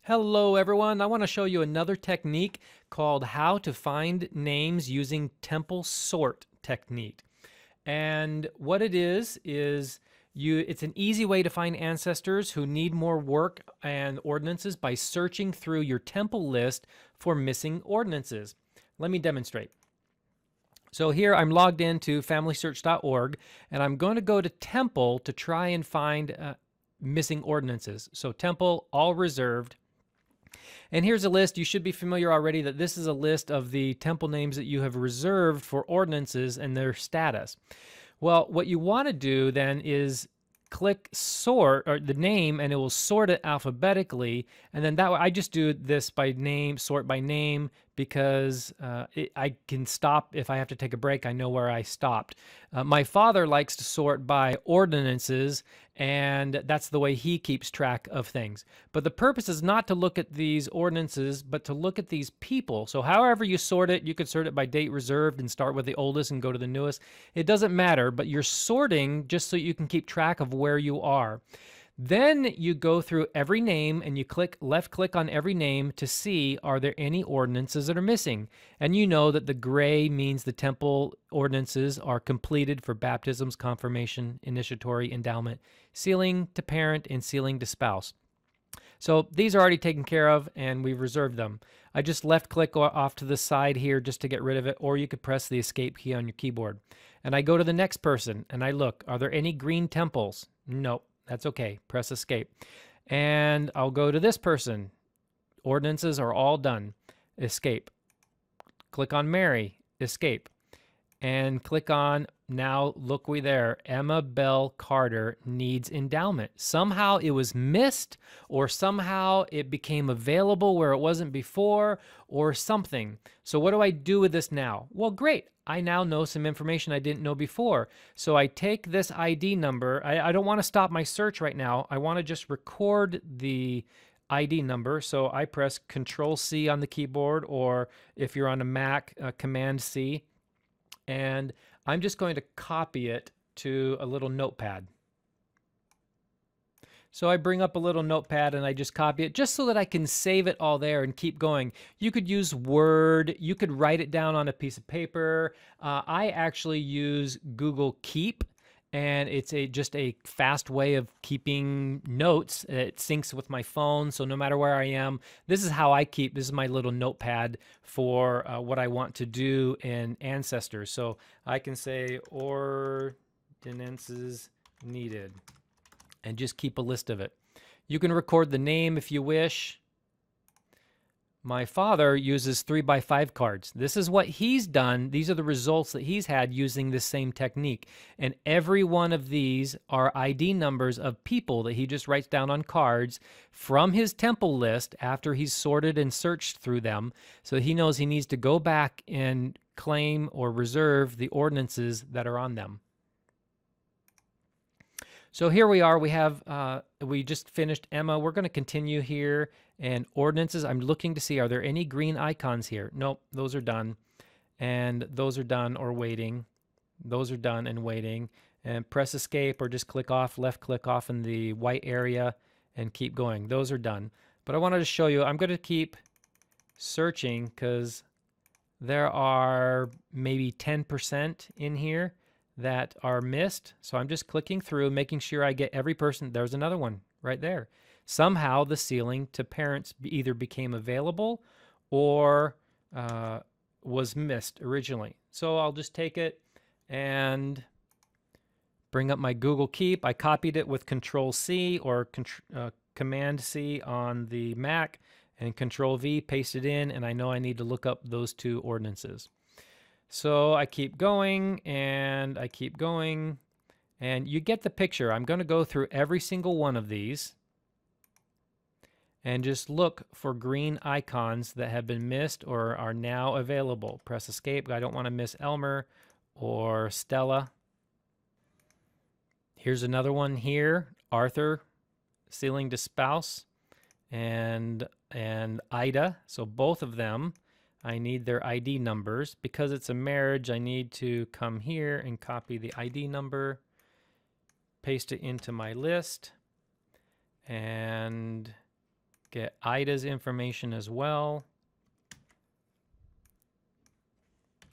Hello everyone, I want to show you another technique called how to find names using temple sort technique. And what it is it's an easy way to find ancestors who need more work and ordinances by searching through your temple list for missing ordinances. Let me demonstrate. So here I'm logged into familysearch.org and I'm going to go to temple to try and find missing ordinances. So temple, all reserved. And here's a list. You should be familiar already that this is a list of the temple names that you have reserved for ordinances and their status. Well, what you want to do then is click sort or the name and it will sort it alphabetically. And then that way I just do this by name, sort by name, because I can stop if I have to take a break. I know where I stopped. My father likes to sort by ordinances, and that's the way he keeps track of things. But the purpose is not to look at these ordinances, but to look at these people. So however you sort it, you could sort it by date reserved and start with the oldest and go to the newest. It doesn't matter, but you're sorting just so you can keep track of where you are. Then you go through every name and you left click on every name to see are there any ordinances that are missing. And you know that the gray means the temple ordinances are completed for baptisms, confirmation, initiatory, endowment, sealing to parent, and sealing to spouse. So these are already taken care of and we've reserved them. I just left click off to the side here just to get rid of it, or you could press the escape key on your keyboard. And I go to the next person and I look, are there any green temples? Nope. That's okay. Press escape. And I'll go to this person. Ordinances are all done. Escape. Click on Mary. Escape. And click on, now look we there, Emma Bell Carter needs endowment. Somehow it was missed, or somehow it became available where it wasn't before, or something. So what do I do with this now? Well, great. I now know some information I didn't know before. So I take this ID number. I don't want to stop my search right now. I want to just record the ID number. So I press Control C on the keyboard, or if you're on a Mac, Command C. And I'm just going to copy it to a little notepad. So I bring up a little notepad and I just copy it just so that I can save it all there and keep going. You could use Word. You could write it down on a piece of paper. I actually use Google Keep, and it's just a fast way of keeping notes. It syncs with my phone, so no matter where I am, this is how I keep. This is my little notepad for what I want to do in Ancestors. So I can say ordinances needed and just keep a list of it. You can record the name if you wish. My father uses 3x5 cards. This is what he's done. These are the results that he's had using this same technique. And every one of these are ID numbers of people that he just writes down on cards from his temple list after he's sorted and searched through them. So he knows he needs to go back and claim or reserve the ordinances that are on them. So here we are. We just finished Emma. We're going to continue here. And ordinances, I'm looking to see, are there any green icons here? Nope, those are done. And those are done or waiting. Those are done and waiting. And press escape or just left click off in the white area and keep going. Those are done. But I wanted to show you, I'm going to keep searching because there are maybe 10% in here that are missed. So I'm just clicking through, making sure I get every person. There's another one right there. Somehow the sealing to parents either became available or was missed originally. So I'll just take it and bring up my Google Keep. I copied it with Control C or Command C on the Mac and Control V, paste it in, and I know I need to look up those two ordinances. So I keep going and I keep going, and you get the picture. I'm going to go through every single one of these and just look for green icons that have been missed or are now available. Press escape. I don't want to miss Elmer or Stella. Here's another one here. Arthur, sealing to spouse, and Ida. So both of them, I need their ID numbers. Because it's a marriage, I need to come here and copy the ID number, paste it into my list, and Get Ida's information as well.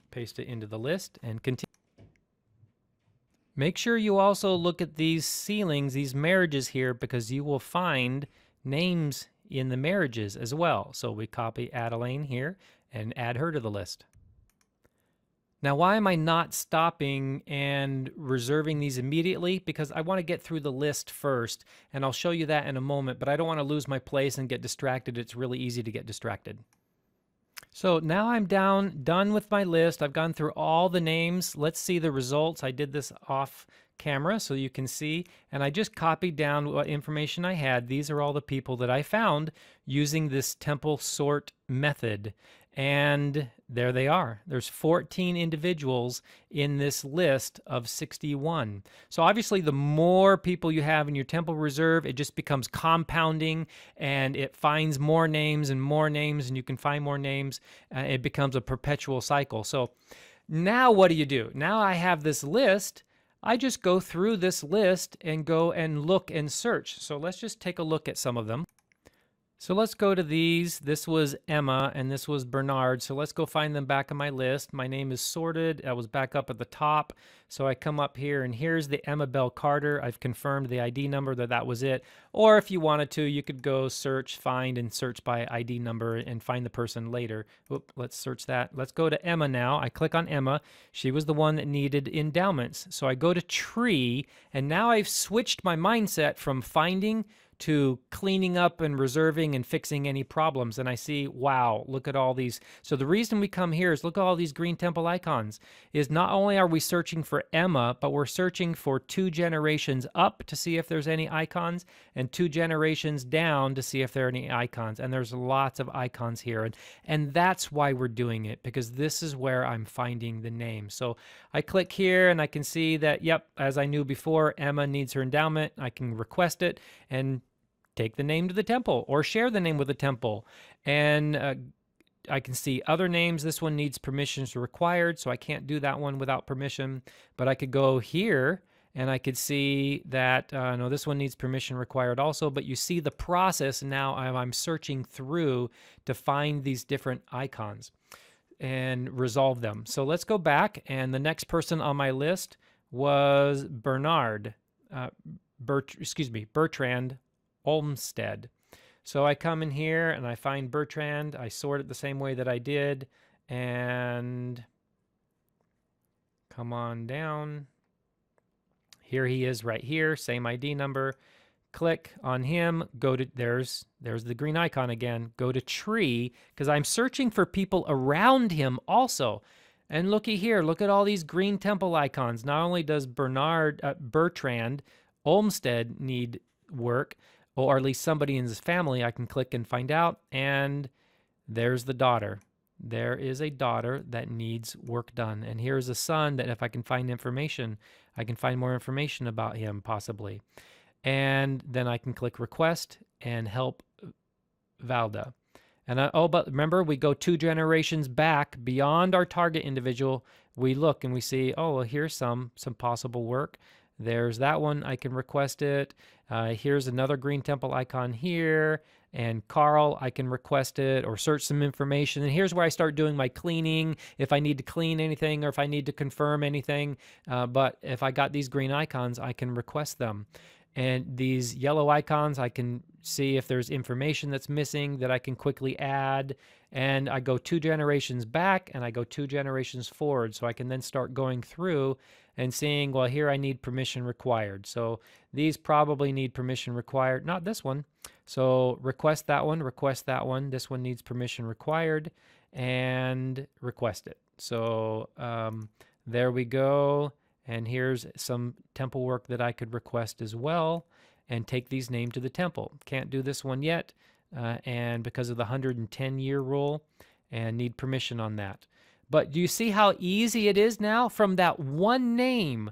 Paste it into the list and continue. Make sure you also look at these ceilings, these marriages here, because you will find names in the marriages as well. So we copy Adeline here and add her to the list. Now, why am I not stopping and reserving these immediately? Because I want to get through the list first, and I'll show you that in a moment, but I don't want to lose my place and get distracted. It's really easy to get distracted. So now I'm done with my list. I've gone through all the names. Let's see the results. I did this off camera so you can see, and I just copied down what information I had. These are all the people that I found using this temple sort method. And there they are. There's 14 individuals in this list of 61. So obviously the more people you have in your temple reserve, it just becomes compounding, and it finds more names, and you can find more names. It becomes a perpetual cycle. So now what do? Now I have this list. I just go through this list and go and look and search. So let's just take a look at some of them. So let's go to these. This was Emma and this was Bernard. So let's go find them back on my list. My name is sorted. I was back up at the top. So I come up here and here's the Emma Bell Carter. I've confirmed the ID number that was it. Or if you wanted to, you could go search, find, and search by ID number and find the person later. Oop, let's search that. Let's go to Emma now. I click on Emma. She was the one that needed endowments. So I go to tree, and now I've switched my mindset from finding to cleaning up and reserving and fixing any problems. And I see, wow, look at all these. So the reason we come here is look at all these green temple icons. Is not only are we searching for Emma, but we're searching for 2 generations up to see if there's any icons, and 2 generations down to see if there are any icons. And there's lots of icons here. And that's why we're doing it, because this is where I'm finding the name. So I click here and I can see that, yep, as I knew before, Emma needs her endowment. I can request it and take the name to the temple or share the name with the temple. And I can see other names. This one needs permissions required, so I can't do that one without permission. But I could go here and I could see that, no, this one needs permission required also. But you see the process now. I'm searching through to find these different icons and resolve them. So let's go back. And the next person on my list was Bertrand Olmsted. So I come in here and I find Bertrand. I sort it the same way that I did, and come on down. Here he is right here, same ID number. Click on him, go to, there's the green icon again. Go to tree, because I'm searching for people around him also. And looky here, look at all these green temple icons. Not only does Bertrand Olmsted need work, or at least somebody in his family, I can click and find out, and there's the daughter. There is a daughter that needs work done. And here's a son that if I can find information, I can find more information about him possibly. And then I can click request and help Valda. And but remember, we go 2 generations back beyond our target individual. We look and we see, oh, well, here's some possible work. There's that one. I can request it. Here's another green temple icon here. And Carl, I can request it or search some information. And here's where I start doing my cleaning, if I need to clean anything or if I need to confirm anything. But if I got these green icons, I can request them. And these yellow icons, I can see if there's information that's missing that I can quickly add. And I go 2 generations back and I go 2 generations forward. So I can then start going through and seeing, well, here I need permission required. So these probably need permission required, not this one. So request that one, request that one. This one needs permission required, and request it. So there we go. And here's some temple work that I could request as well and take these named to the temple. Can't do this one yet, and because of the 110-year rule, and need permission on that. But do you see how easy it is now? From that one name,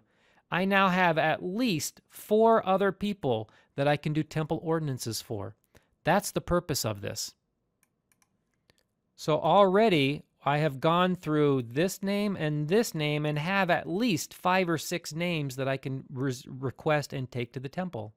I now have at least 4 other people that I can do temple ordinances for. That's the purpose of this. So already I have gone through this name and have at least 5 or 6 names that I can request and take to the temple.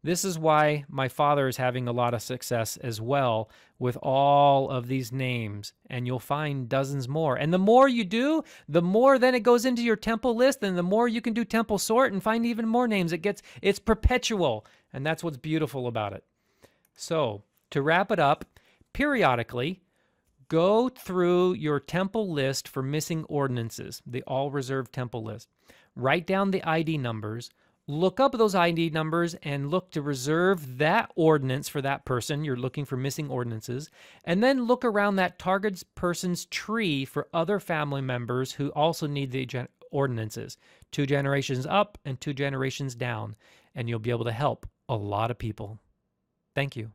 This is why my father is having a lot of success as well with all of these names, and you'll find dozens more. And the more you do, the more then it goes into your temple list, and the more you can do temple sort and find even more names. It's perpetual, and that's what's beautiful about it. So, to wrap it up, periodically go through your temple list for missing ordinances, the all reserved temple list. Write down the ID numbers. Look up those ID numbers and look to reserve that ordinance for that person. You're looking for missing ordinances. And then look around that target person's tree for other family members who also need the ordinances. 2 generations up and 2 generations down. And you'll be able to help a lot of people. Thank you.